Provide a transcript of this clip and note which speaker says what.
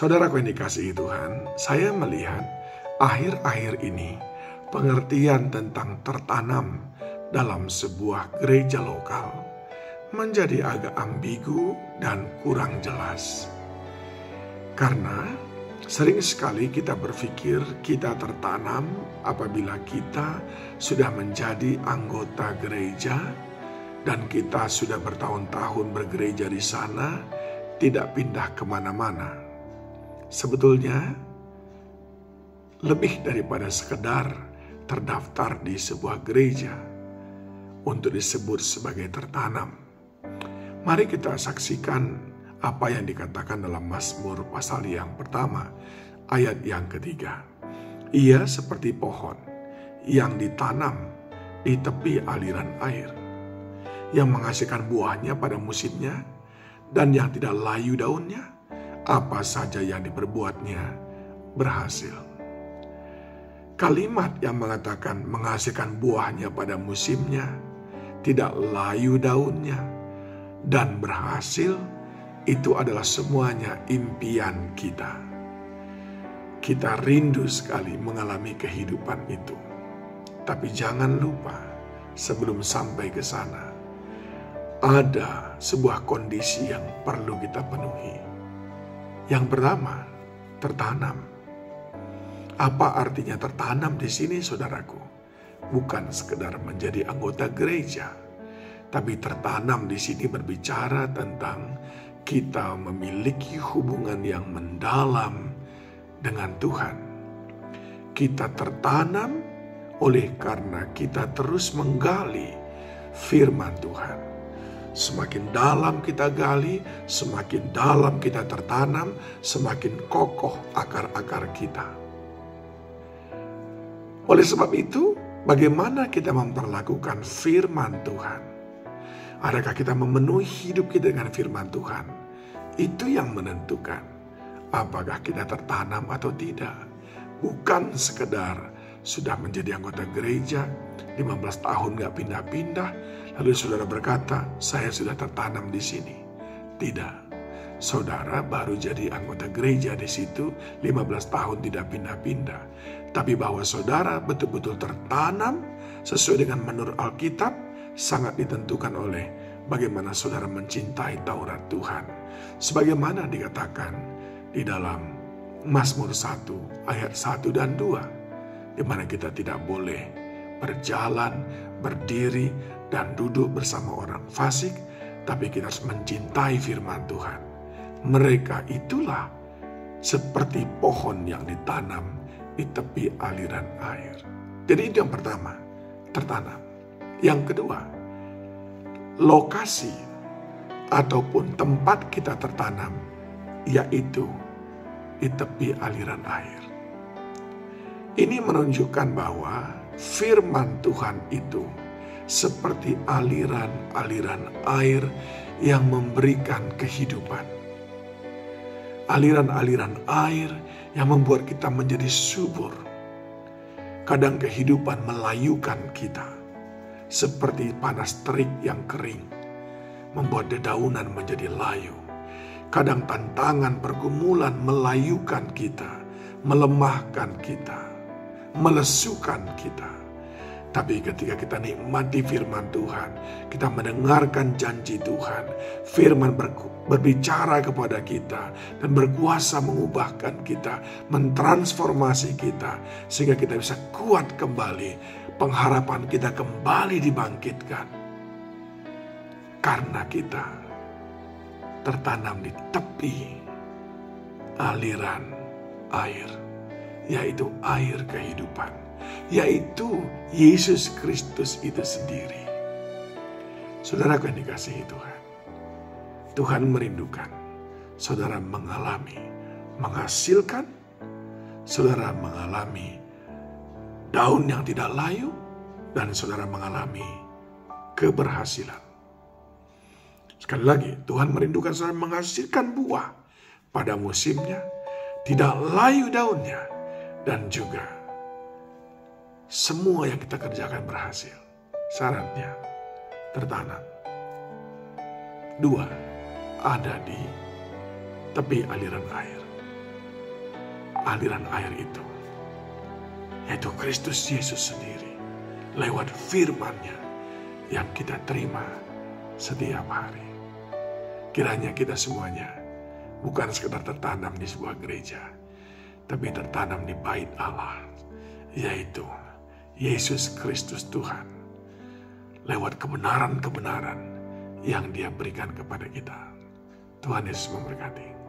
Speaker 1: Saudaraku yang dikasihi Tuhan, saya melihat akhir-akhir ini pengertian tentang tertanam dalam sebuah gereja lokal menjadi agak ambigu dan kurang jelas. Karena sering sekali kita berpikir kita tertanam apabila kita sudah menjadi anggota gereja dan kita sudah bertahun-tahun bergereja di sana, tidak pindah kemana-mana. Sebetulnya lebih daripada sekedar terdaftar di sebuah gereja untuk disebut sebagai tertanam. Mari kita saksikan apa yang dikatakan dalam Mazmur pasal yang pertama, ayat yang ketiga. Ia seperti pohon yang ditanam di tepi aliran air, yang menghasilkan buahnya pada musimnya, dan yang tidak layu daunnya, apa saja yang diperbuatnya berhasil. Kalimat yang mengatakan menghasilkan buahnya pada musimnya, tidak layu daunnya, dan berhasil, itu adalah semuanya impian kita. Kita rindu sekali mengalami kehidupan itu. Tapi jangan lupa, sebelum sampai ke sana, ada sebuah kondisi yang perlu kita penuhi. Yang pertama, tertanam. Apa artinya tertanam di sini, saudaraku? Bukan sekedar menjadi anggota gereja, tapi tertanam di sini berbicara tentang kita memiliki hubungan yang mendalam dengan Tuhan. Kita tertanam oleh karena kita terus menggali firman Tuhan. Semakin dalam kita gali, semakin dalam kita tertanam, semakin kokoh akar-akar kita. Oleh sebab itu, bagaimana kita memperlakukan firman Tuhan? Adakah kita memenuhi hidup kita dengan firman Tuhan? Itu yang menentukan apakah kita tertanam atau tidak. Bukan sekedar sudah menjadi anggota gereja, 15 tahun gak pindah-pindah, lalu saudara berkata, saya sudah tertanam di sini. Tidak. Saudara baru jadi anggota gereja di situ, 15 tahun tidak pindah-pindah. Tapi bahwa saudara betul-betul tertanam sesuai dengan menurut Alkitab, sangat ditentukan oleh bagaimana saudara mencintai Taurat Tuhan. Sebagaimana dikatakan di dalam Mazmur 1 ayat 1 dan 2, di mana kita tidak boleh berjalan, berdiri, dan duduk bersama orang fasik, tapi kita harus mencintai firman Tuhan. Mereka itulah seperti pohon yang ditanam di tepi aliran air. Jadi itu yang pertama, tertanam. Yang kedua, lokasi ataupun tempat kita tertanam, yaitu di tepi aliran air. Ini menunjukkan bahwa firman Tuhan itu seperti aliran-aliran air yang memberikan kehidupan. Aliran-aliran air yang membuat kita menjadi subur. Kadang kehidupan melayukan kita. Seperti panas terik yang kering, membuat dedaunan menjadi layu. Kadang tantangan pergumulan melayukan kita, melemahkan kita, melesukan kita. Tapi ketika kita nikmati firman Tuhan, kita mendengarkan janji Tuhan, firman berbicara kepada kita dan berkuasa mengubahkan kita, mentransformasi kita, sehingga kita bisa kuat kembali. Pengharapan kita kembali dibangkitkan karena kita tertanam di tepi aliran air, yaitu air kehidupan, yaitu Yesus Kristus itu sendiri. Saudaraku yang dikasihi Tuhan, Tuhan merindukan saudara mengalami, menghasilkan, saudara mengalami daun yang tidak layu, dan saudara mengalami keberhasilan. Sekali lagi, Tuhan merindukan saudara menghasilkan buah pada musimnya, tidak layu daunnya, dan juga semua yang kita kerjakan berhasil. Syaratnya tertanam. 2, ada di tepi aliran air. aliran air itu, yaitu Kristus Yesus sendiri, lewat firman-Nya yang kita terima setiap hari. Kiranya kita semuanya bukan sekedar tertanam di sebuah gereja, tapi tertanam di bait Allah, yaitu Yesus Kristus Tuhan, lewat kebenaran-kebenaran yang Dia berikan kepada kita. Tuhan Yesus memberkati.